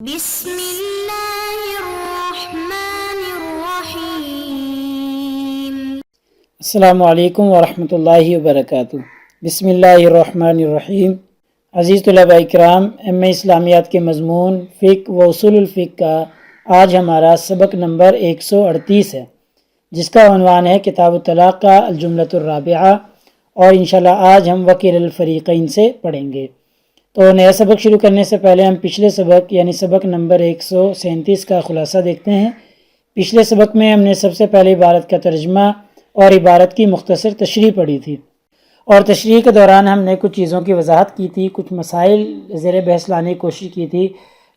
بسم اللہ الرحمن الرحیم۔ السلام علیکم ورحمۃ اللہ وبرکاتہ۔ بسم اللہ الرحمن الرحیم۔ عزیز طلباء اکرام، ایم اے اسلامیات کے مضمون فقہ و اصول الفقہ کا آج ہمارا سبق نمبر 138 ہے، جس کا عنوان ہے کتاب الطلاق کا الجملۃ الرابعہ، اور انشاءاللہ آج ہم وکیل الفریقین سے پڑھیں گے۔ تو نیا سبق شروع کرنے سے پہلے ہم پچھلے سبق یعنی سبق نمبر 137 کا خلاصہ دیکھتے ہیں۔ پچھلے سبق میں ہم نے سب سے پہلے عبارت کا ترجمہ اور عبارت کی مختصر تشریح پڑھی تھی، اور تشریح کے دوران ہم نے کچھ چیزوں کی وضاحت کی تھی، کچھ مسائل زیر بحث لانے کی کوشش کی تھی،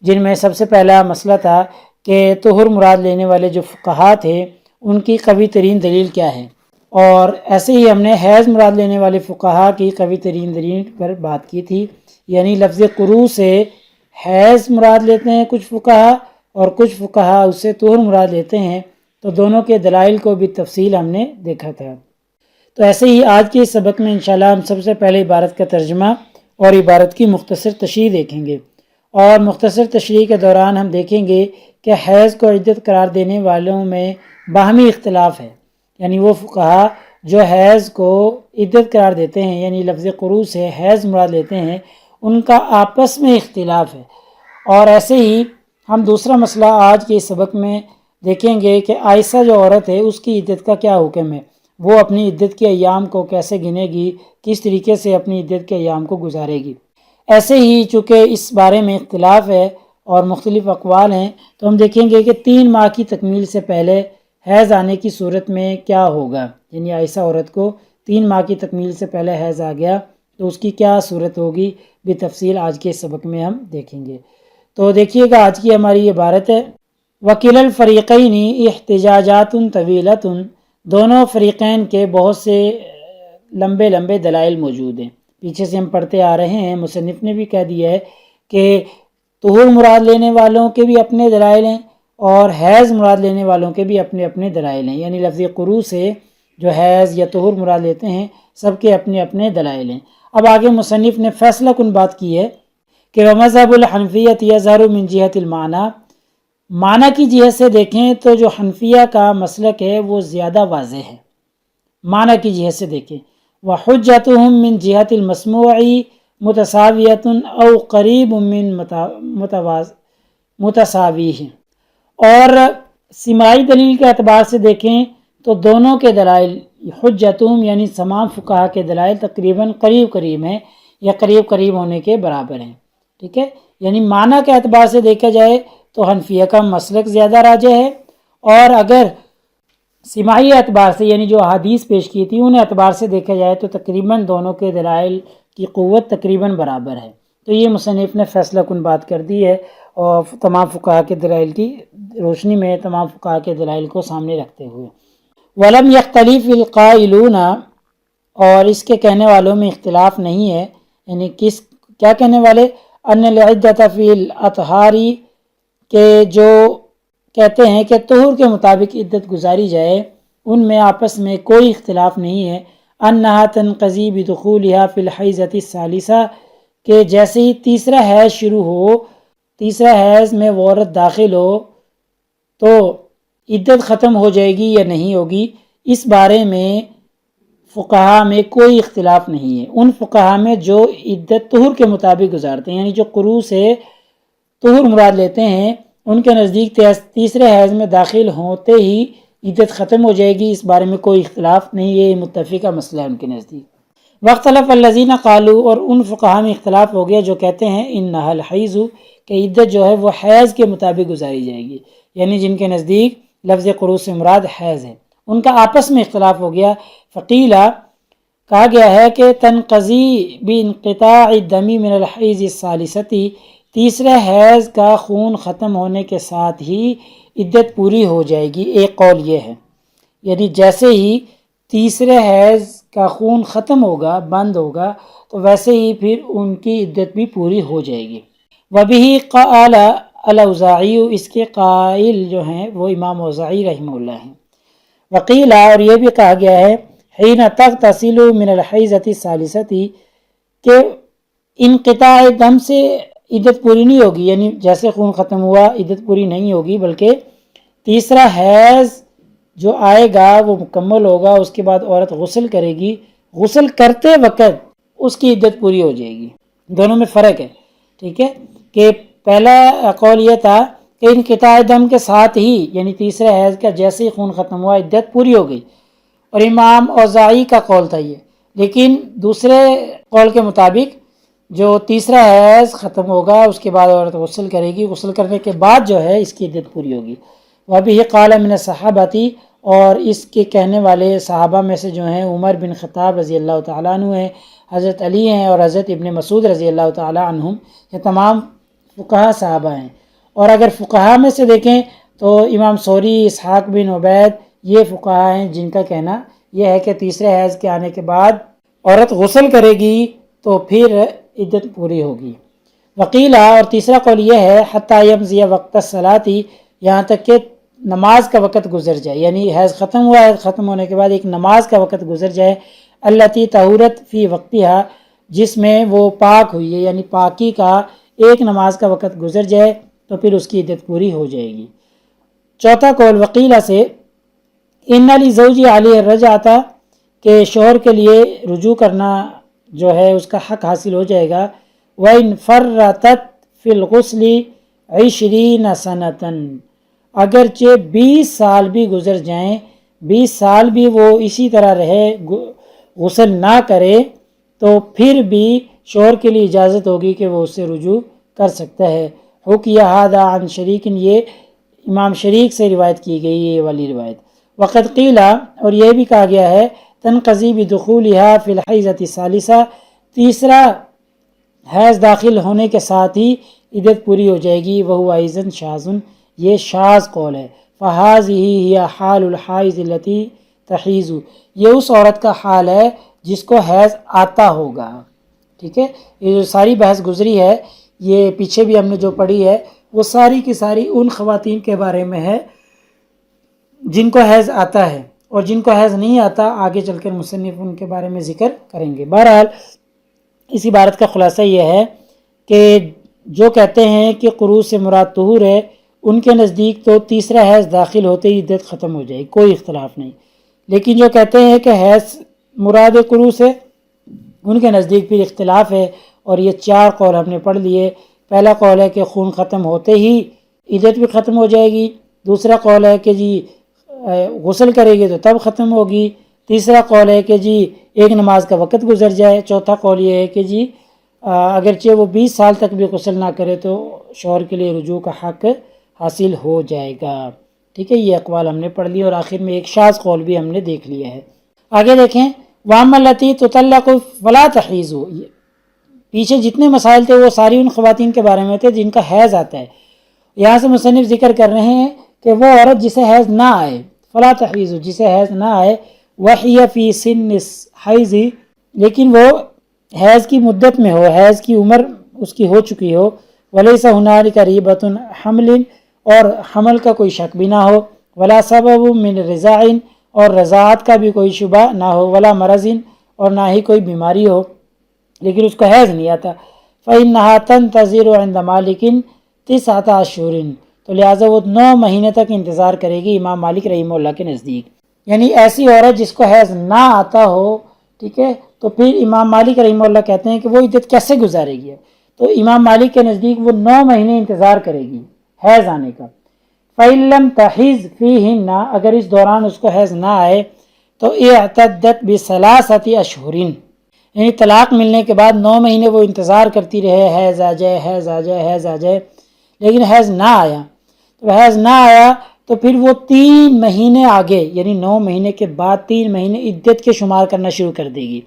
جن میں سب سے پہلا مسئلہ تھا کہ طہر مراد لینے والے جو فقہا تھے ان کی قوی ترین دلیل کیا ہے، اور ایسے ہی ہم نے حیض مراد لینے والے فقہا کی قوی ترین دلیل پر بات کی تھی، یعنی لفظ قروء سے حیض مراد لیتے ہیں کچھ فقہا، اور کچھ فقہا اس سے طہر مراد لیتے ہیں، تو دونوں کے دلائل کو بھی تفصیل ہم نے دیکھا تھا۔ تو ایسے ہی آج کے اس سبق میں انشاءاللہ ہم سب سے پہلے عبارت کا ترجمہ اور عبارت کی مختصر تشریح دیکھیں گے، اور مختصر تشریح کے دوران ہم دیکھیں گے کہ حیض کو عدت قرار دینے والوں میں باہمی اختلاف ہے، یعنی وہ فقہا جو حیض کو عدت قرار دیتے ہیں یعنی لفظ قروء سے حیض مراد لیتے ہیں، ان کا آپس میں اختلاف ہے۔ اور ایسے ہی ہم دوسرا مسئلہ آج کے اس سبق میں دیکھیں گے کہ عائشہ جو عورت ہے اس کی عدت کا کیا حکم ہے، وہ اپنی عدت کے ایام کو کیسے گنے گی، کس طریقے سے اپنی عدت کے ایام کو گزارے گی۔ ایسے ہی چونکہ اس بارے میں اختلاف ہے اور مختلف اقوال ہیں، تو ہم دیکھیں گے کہ 3 ماہ کی تکمیل سے پہلے حیض آنے کی صورت میں کیا ہوگا، یعنی عائشہ عورت کو 3 ماہ کی تکمیل سے پہلے حیض آ گیا تو اس کی کیا صورت ہوگی، بتفصیل آج کے سبق میں ہم دیکھیں گے۔ تو دیکھیے گا آج کی ہماری عبارت ہے وکیل الفریقین احتجاجات طویلۃ، دونوں فریقین کے بہت سے لمبے لمبے دلائل موجود ہیں۔ پیچھے سے ہم پڑھتے آ رہے ہیں، مصنف نے بھی کہہ دیا ہے کہ طہور مراد لینے والوں کے بھی اپنے دلائل ہیں اور حیض مراد لینے والوں کے بھی اپنے اپنے دلائل ہیں، یعنی لفظ قروء سے جو حیض یا طہور مراد لیتے ہیں سب کے اپنے اپنے دلائل ہیں۔ اب آگے مصنف نے فیصلہ کن بات کی ہے کہ وَمَذْهَبُ الْحَنَفِيَّةِ يَظْهَرُ مِنْ جِهَةِ الْمَعْنَى، معنی کی جہت سے دیکھیں تو جو حنفیہ کا مسلک ہے وہ زیادہ واضح ہے، معنی کی جہت سے دیکھیں۔ وَحُجَّتُهُمْ مِنْ جِهَةِ الْمَسْمُوعِ مُتَسَاوِيَةٌ أَوْ قَرِيبٌ مِنْ مُتَسَاوِيهِ، اور سماعی دلیل کے اعتبار سے دیکھیں تو دونوں کے دلائل حجتہم یعنی تمام فقہا کے دلائل تقریباً قریب قریب ہیں یا قریب قریب ہونے کے برابر ہیں، ٹھیک ہے۔ یعنی معنی کے اعتبار سے دیکھا جائے تو حنفیہ کا مسلک زیادہ راجح ہے، اور اگر سماعی اعتبار سے یعنی جو احادیث پیش کی تھی ان اعتبار سے دیکھا جائے تو تقریباً دونوں کے دلائل کی قوت تقریباً برابر ہے۔ تو یہ مصنف نے فیصلہ کن بات کر دی ہے، اور تمام فقہا کے دلائل کی روشنی میں تمام فقہا کے دلائل کو سامنے رکھتے ہوئے وَلَمْ يَخْتَلِفِ الْقَائِلُونَ، اور اس کے کہنے والوں میں اختلاف نہیں ہے، یعنی کیا کہنے والے، ان العدۃ فی الاطہار، کہ جو کہتے ہیں کہ طہور کے مطابق عدت گزاری جائے، ان میں آپس میں کوئی اختلاف نہیں ہے۔ انہا تنقضی بدخولها فی الحیضۃ الثالثہ، کہ جیسے ہی تیسرا حیض شروع ہو، تیسرا حیض میں وہ عورت داخل ہو تو عدت ختم ہو جائے گی یا نہیں ہوگی، اس بارے میں فقہا میں کوئی اختلاف نہیں ہے۔ ان فقہا میں جو عدت طہور کے مطابق گزارتے ہیں یعنی جو قروء سے طہور مراد لیتے ہیں، ان کے نزدیک تیسرے حیض میں داخل ہوتے ہی عدت ختم ہو جائے گی، اس بارے میں کوئی اختلاف نہیں، یہ متفقہ مسئلہ ہے ان کے نزدیک۔ واختلف الذین قالوا، اور ان فقہا میں اختلاف ہو گیا جو کہتے ہیں انہا الحیض، کہ عدت جو ہے وہ حیض کے مطابق گزاری جائے گی، یعنی جن کے نزدیک لفظ قروء سے مراد حیض ہے، ان کا آپس میں اختلاف ہو گیا۔ فقیلہ، کہا گیا ہے کہ تنقضی بانقطاع الدم من الحیض الثالثۃ، تیسرے حیض کا خون ختم ہونے کے ساتھ ہی عدت پوری ہو جائے گی، ایک قول یہ ہے، یعنی جیسے ہی تیسرے حیض کا خون ختم ہوگا، بند ہوگا، تو ویسے ہی پھر ان کی عدت بھی پوری ہو جائے گی۔ وبہ قال الاوزاعی، اس کے قائل جو ہیں وہ امام اوزاعی رحمہ اللہ ہیں۔ وقیل، اور یہ بھی کہا گیا ہے حین تغتسل من الحیضۃ الثالثۃ، کہ انقطاع دم سے عدت پوری نہیں ہوگی، یعنی جیسے خون ختم ہوا عدت پوری نہیں ہوگی، بلکہ تیسرا حیض جو آئے گا وہ مکمل ہوگا، اس کے بعد عورت غسل کرے گی، غسل کرتے وقت اس کی عدت پوری ہو جائے گی۔ دونوں میں فرق ہے، ٹھیک ہے، کہ پہلا قول یہ تھا کہ انقطاع دم کے ساتھ ہی، یعنی تیسرے حیض کا جیسے ہی خون ختم ہوا عدت پوری ہو گئی، اور امام اوزاعی کا قول تھا یہ۔ لیکن دوسرے قول کے مطابق جو تیسرا حیض ختم ہوگا اس کے بعد عورت غسل کرے گی، غسل کرنے کے بعد جو ہے اس کی عدت پوری ہوگی۔ وَبِهِ قَالَ مِنَ الصَّحَابَةِ، اور اس کے کہنے والے صحابہ میں سے جو ہیں عمر بن خطاب رضی اللہ تعالیٰ عنہ ہیں، حضرت علی ہیں اور حضرت ابن مسعود رضی اللہ تعالیٰ عنہم، یہ تمام فقہا صحابہ ہیں۔ اور اگر فقہا میں سے دیکھیں تو امام ثوری، اسحاق بن عبید، یہ فقہا ہیں جن کا کہنا یہ ہے کہ تیسرے حیض کے آنے کے بعد عورت غسل کرے گی تو پھر عدت پوری ہوگی۔ وقیلہ، اور تیسرا قول یہ ہے حتیٰ یمضی وقت الصلاۃ، یہاں تک کہ نماز کا وقت گزر جائے، یعنی حیض ختم ہوا ہے، ختم ہونے کے بعد ایک نماز کا وقت گزر جائے، التی طہورت فی وقتها، جس میں وہ پاک ہوئی ہے، یعنی پاکی کا ایک نماز کا وقت گزر جائے تو پھر اس کی عدت پوری ہو جائے گی۔ چوتھا قول وقیلہ سے ان لزوج علیہ الرجعۃ، کہ شوہر کے لیے رجوع کرنا جو ہے اس کا حق حاصل ہو جائے گا، وَإِنْ فَرَّطَتْ فِي الْغُسْلِ 20 سَنَةً، اگرچہ 20 سال بھی گزر جائیں، 20 سال بھی وہ اسی طرح رہے، غسل نہ کرے، تو پھر بھی شوہر کے لیے اجازت ہوگی کہ وہ اس سے رجوع کر سکتا ہے۔ حکیہ ھذا عن شریک، یہ امام شریک سے روایت کی گئی یہ والی روایت۔ وقد قیلہ، اور یہ بھی کہا گیا ہے تنقضی بدخولها فی الحیضۃ الثالثہ، تیسرا حیض داخل ہونے کے ساتھ ہی عدت پوری ہو جائے گی، وہو ایضاً شاذ، یہ شاذ قول ہے۔ فہذہ ہی حال الحائض التی تحیض، یہ اس عورت کا حال ہے جس کو حیض آتا ہوگا، ٹھیک ہے۔ یہ جو ساری بحث گزری ہے، یہ پیچھے بھی ہم نے جو پڑھی ہے، وہ ساری کی ساری ان خواتین کے بارے میں ہے جن کو حیض آتا ہے، اور جن کو حیض نہیں آتا آگے چل کر مصنف ان کے بارے میں ذکر کریں گے۔ بہرحال اس عبارت کا خلاصہ یہ ہے کہ جو کہتے ہیں کہ قروء سے مراد طہور ہے، ان کے نزدیک تو تیسرا حیض داخل ہوتے ہی عدت ختم ہو جائے، کوئی اختلاف نہیں۔ لیکن جو کہتے ہیں کہ حیض مراد قروء سے، ان کے نزدیک پھر اختلاف ہے، اور یہ 4 قول ہم نے پڑھ لیے۔ پہلا قول ہے کہ خون ختم ہوتے ہی عدت بھی ختم ہو جائے گی، دوسرا قول ہے کہ جی غسل کرے گی تو تب ختم ہوگی، تیسرا قول ہے کہ جی ایک نماز کا وقت گزر جائے، چوتھا قول یہ ہے کہ جی اگرچہ وہ 20 سال تک بھی غسل نہ کرے تو شوہر کے لیے رجوع کا حق حاصل ہو جائے گا، ٹھیک ہے۔ یہ اقوال ہم نے پڑھ لی، اور آخر میں ایک شاذ قول بھی ہم نے دیکھ لیا ہے۔ آگے دیکھیں، وَأَمَّا الَّتِي تُطَلَّقُ فَلَا تَحِيضُ، پیچھے جتنے مسائل تھے وہ ساری ان خواتین کے بارے میں تھے جن کا حیض آتا ہے۔ یہاں سے مصنف ذکر کر رہے ہیں کہ وہ عورت جسے حیض نہ آئے، فلا تحیض، جسے حیض نہ آئے، وَهِيَ فِي سِنِّ الحیض، لیکن وہ حیض کی مدت میں ہو، حیض کی عمر اس کی ہو چکی ہو، وَلَيْسَ هُنَالِكَ رِيبَةٌ حَمْلٍ، اور حمل کا کوئی شک بھی نہ ہو، وَلَا سَبَبٌ مِّن رِضَاعٍ، اور رضاعت کا بھی کوئی شبہ نہ ہو، وَلَا مَرَضٍ، اور نہ ہی کوئی بیماری ہو، لیکن اس کو حیض نہیں آتا، فَإِنَّهَا تَنْتَظِرُ عِنْدَ مَالِكٍ 9 أشهر، تو لہٰذا وہ 9 مہینے تک انتظار کرے گی امام مالک رحمہ اللہ کے نزدیک۔ یعنی ایسی عورت جس کو حیض نہ آتا ہو، ٹھیک ہے، تو پھر امام مالک رحمہ اللہ کہتے ہیں کہ وہ عدت کیسے گزارے گی؟ تو امام مالک کے نزدیک وہ 9 مہینے انتظار کرے گی حیض آنے کا۔ فَإِن لَمْ تَحِضْ فِيهِنَّ، اگر اس دوران اس کو حیض نہ آئے تو اعتدت ب3 أشهر، یعنی طلاق ملنے کے بعد 9 مہینے وہ انتظار کرتی رہے، حیض آ جائے، حیض آ جائے، حیض آ جائے، لیکن حیض نہ آیا، تو حیض نہ آیا تو پھر وہ 3 مہینے آگے، یعنی 9 مہینے کے بعد 3 مہینے عدت کے شمار کرنا شروع کر دے گی۔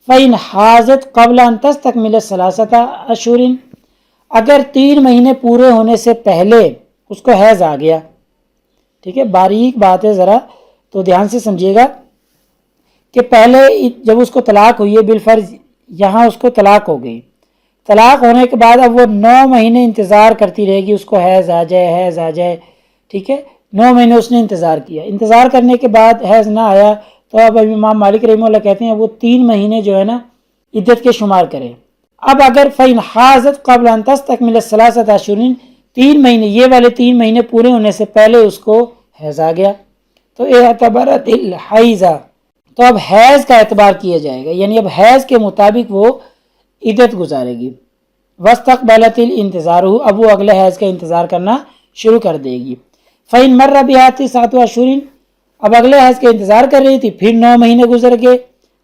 فَإِنْ حَاضَتْ قَبْلَ أَنْ تَسْتَكْمِلَ 3 أشهر، اگر 3 مہینے پورے ہونے سے پہلے اس کو حیض آ گیا، ٹھیک ہے، باریک بات ہے ذرا تو دھیان سے سمجھیے گا کہ پہلے جب اس کو طلاق ہوئی ہے بالفرض، یہاں اس کو طلاق ہو گئی، طلاق ہونے کے بعد اب وہ 9 مہینے انتظار کرتی رہے گی اس کو حیض آ جائے، حیض آ جائے، ٹھیک ہے، 9 مہینے اس نے انتظار کیا، انتظار کرنے کے بعد حیض نہ آیا تو اب امام مالک رحمہ اللہ کہتے ہیں وہ 3 مہینے جو ہے نا عدت کے شمار کرے، اب اگر فَإِنْ حَاضَتْ قَبْلَ أَنْ تَسْتَكْمِلَ الثَّلَاثَةَ أَشْهُرٍ 3 مہینے، یہ والے 3 مہینے پورے ہونے سے پہلے اس کو حیض آ گیا تو اعتبرت الحیضہ، تو اب حیض کا اعتبار کیا جائے گا، یعنی اب حیض کے مطابق وہ عدت گزارے گی۔ وَاسْتَقْبَلَتِ الْإِنْتِظَارُ، اب وہ اگلے حیض کا انتظار کرنا شروع کر دے گی۔ فَإِنْ مَرَّ بِهَا 9 أَشْهُرٍ، اب اگلے حیض کا انتظار کر رہی تھی، پھر 9 مہینے گزر گئے،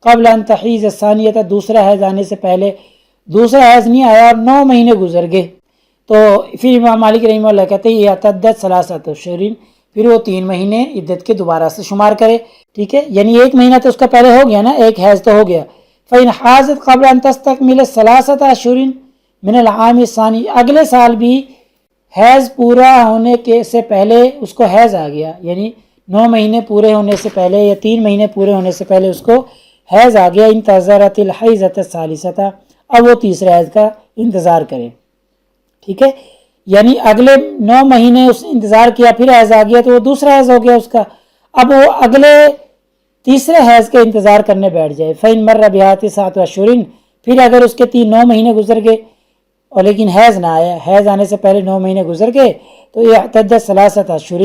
قبل ان تحیض الثانیہ، دوسرا حیض آنے سے پہلے، دوسرا حیض نہیں آیا اور 9 مہینے گزر گئے، تو پھر امام مالک رحمہ اللہ کہتے ہیں اعتدت 3 أشہر، پھر وہ 3 مہینے عدت کے دوبارہ سے شمار کرے، ٹھیک ہے، یعنی 1 مہینہ تو اس کا پہلے ہو گیا نا، ایک حیض تو ہو گیا۔ فَإِنْ حَاضَتْ قَبْلَ أَنْ تَسْتَكْمِلَ 3 أشہر من العام الثانی، اگلے سال بھی حیض پورا ہونے کے سے پہلے اس کو حیض آ گیا، یعنی 9 مہینے پورے ہونے سے پہلے یا 3 مہینے پورے ہونے سے پہلے اس کو حیض آ گیا، انتظرت الحیضۃ الثالثۃ، اب وہ تیسرے حیض کا انتظار کرے، ٹھیک ہے، یعنی اگلے 9 مہینے اس انتظار کیا، پھر حیض آ گیا تو وہ دوسرا حیض ہو گیا اس کا، اب وہ اگلے تیسرے حیض کا انتظار کرنے بیٹھ جائے۔ فَإِنْ مَرَّ بِهَا 9 أشہر، پھر اگر اس کے 9 مہینے گزر گئے اور لیکن حیض نہ آیا، حیض آنے سے پہلے 9 مہینے گزر گئے تو اعتدت 3 أشہر،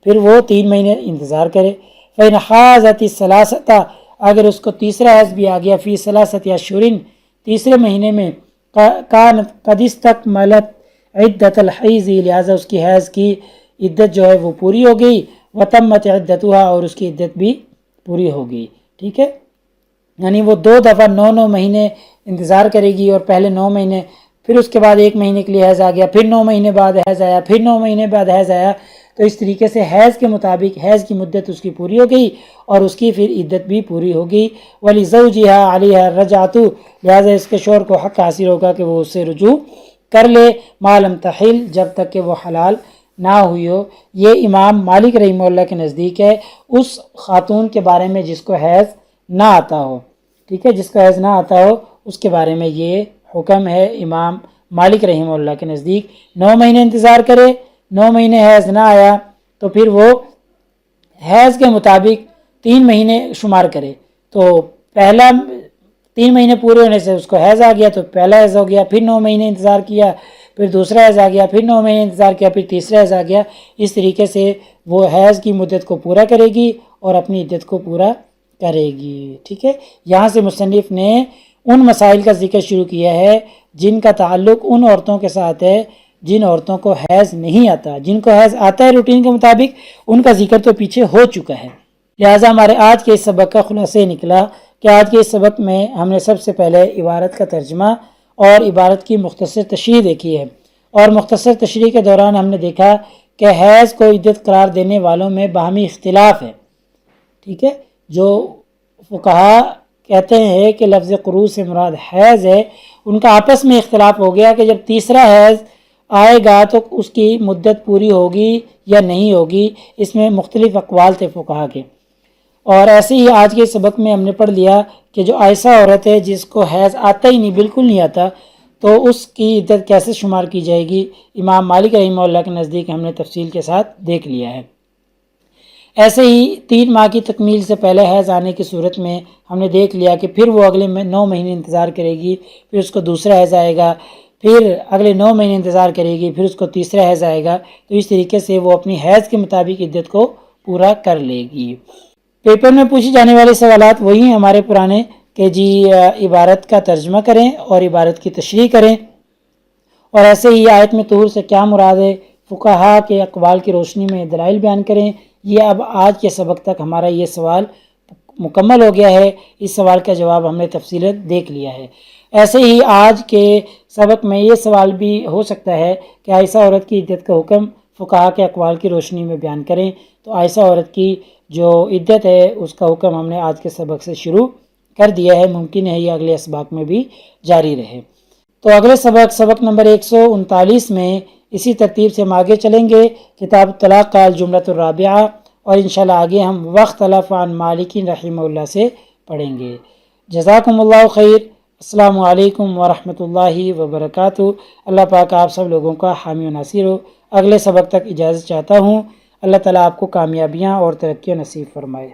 پھر وہ 3 مہینے انتظار کرے۔ فَإِنْ حَاضَتِ الثَّلَاثَةَ، اگر اس کو تیسرا حیض بھی آ گیا، فی 3 أشہر، تیسرے مہینے میں، کانت قد استکملت عدت الحیض، لہٰذا اس کی حیض کی عدت جو ہے وہ پوری ہو گئی، وتمت عدتها، اور اس کی عدت بھی پوری ہو گئی، ٹھیک ہے، یعنی وہ 2 دفعہ 9 مہینے انتظار کرے گی، اور پہلے 9 مہینے، پھر اس کے بعد 1 مہینے کے لیے حیض آ گیا، پھر 9 مہینے بعد حیض آیا، پھر 9 مہینے بعد حیض آیا، تو اس طریقے سے حیض کے مطابق حیض کی مدت اس کی پوری ہو گئی اور اس کی پھر عدت بھی پوری ہوگی۔ وَلِزَوْجِهَا عَلَيْهَا الرَّجْعَةُ، لہٰذا اس کے شوہر کو حق حاصل ہوگا کہ وہ اس سے رجوع کر لے، ما لم تحل، جب تک کہ وہ حلال نہ ہوئی ہو۔ یہ امام مالک رحمہ اللہ کے نزدیک ہے اس خاتون کے بارے میں جس کو حیض نہ آتا ہو، ٹھیک ہے، جس کو حیض نہ آتا ہو اس کے بارے میں یہ حکم ہے امام مالک رحمہ اللہ کے نزدیک، 9 مہینے انتظار کرے، 9 مہینے حیض نہ آیا تو پھر وہ حیض کے مطابق 3 مہینے شمار کرے، تو پہلا 3 مہینے پورے ہونے سے اس کو حیض آ گیا تو پہلا حیض ہو گیا، پھر 9 مہینے انتظار کیا، پھر دوسرا حیض آ گیا، پھر 9 مہینے انتظار کیا، پھر تیسرا حیض آ گیا، اس طریقے سے وہ حیض کی مدت کو پورا کرے گی اور اپنی عدت کو پورا کرے گی، ٹھیک ہے۔ یہاں سے مصنف نے ان مسائل کا ذکر شروع کیا ہے جن کا تعلق ان عورتوں کے ساتھ ہے جن عورتوں کو حیض نہیں آتا، جن کو حیض آتا ہے روٹین کے مطابق ان کا ذکر تو پیچھے ہو چکا ہے، لہٰذا ہمارے آج کے اس سبق کا خلاصہ نکلا کہ آج کے اس سبق میں ہم نے سب سے پہلے عبارت کا ترجمہ اور عبارت کی مختصر تشریح دیکھی ہے، اور مختصر تشریح کے دوران ہم نے دیکھا کہ حیض کو عدت قرار دینے والوں میں باہمی اختلاف ہے، ٹھیک ہے، جو فقہا کہتے ہیں کہ لفظ قروء سے مراد حیض ہے، ان کا آپس میں اختلاف ہو گیا کہ جب تیسرا حیض آئے گا تو اس کی مدت پوری ہوگی یا نہیں ہوگی، اس میں مختلف اقوال تھے فقہا کے۔ اور ایسے ہی آج کے سبق میں ہم نے پڑھ لیا کہ جو ایسا عورت ہے جس کو حیض آتا ہی نہیں، بالکل نہیں آتا، تو اس کی عدت کیسے شمار کی جائے گی، امام مالک رحمہ اللہ کے نزدیک ہم نے تفصیل کے ساتھ دیکھ لیا ہے۔ ایسے ہی 3 ماہ کی تکمیل سے پہلے حیض آنے کی صورت میں ہم نے دیکھ لیا کہ پھر وہ اگلے 9 مہینے انتظار کرے گی، پھر اس کو دوسرا حیض آئے گا، پھر اگلے 9 مہینے انتظار کرے گی، پھر اس کو تیسرا حیض آئے گا، تو اس طریقے سے وہ اپنی حیض کے مطابق عدت کو پورا کر لے گی۔ پیپر میں پوچھی جانے والے سوالات وہی ہیں ہمارے پرانے کہ جی عبارت کا ترجمہ کریں اور عبارت کی تشریح کریں، اور ایسے ہی آیت میں طہور سے کیا مراد ہے، فقہا کے اقوال کی روشنی میں دلائل بیان کریں۔ یہ اب آج کے سبق تک ہمارا یہ سوال مکمل ہو گیا ہے، اس سوال کا جواب ہم نے تفصیل دیکھ لیا ہے۔ ایسے ہی آج کے سبق میں یہ سوال بھی ہو سکتا ہے کہ عائشہ عورت کی عدت کا حکم فقہا کے اقوال کی روشنی میں بیان کریں، تو عائشہ عورت کی جو عدت ہے اس کا حکم ہم نے آج کے سبق سے شروع کر دیا ہے، ممکن ہے یہ اگلے اسباق میں بھی جاری رہے۔ تو اگلے سبق نمبر 139 میں اسی ترتیب سے ہم آگے چلیں گے، کتاب الطلاق کا الجملۃ الرابعہ، اور انشاءاللہ آگے ہم واختلف عن مالک رحمہ اللہ سے پڑھیں گے۔ جزاکم اللہ خیر، السلام علیکم ورحمۃ اللہ وبرکاتہ۔ اللہ پاک آپ سب لوگوں کا حامی و ناصر ہو۔ اگلے سبق تک اجازت چاہتا ہوں۔ اللہ تعالیٰ آپ کو کامیابیاں اور ترقیاں نصیب فرمائے۔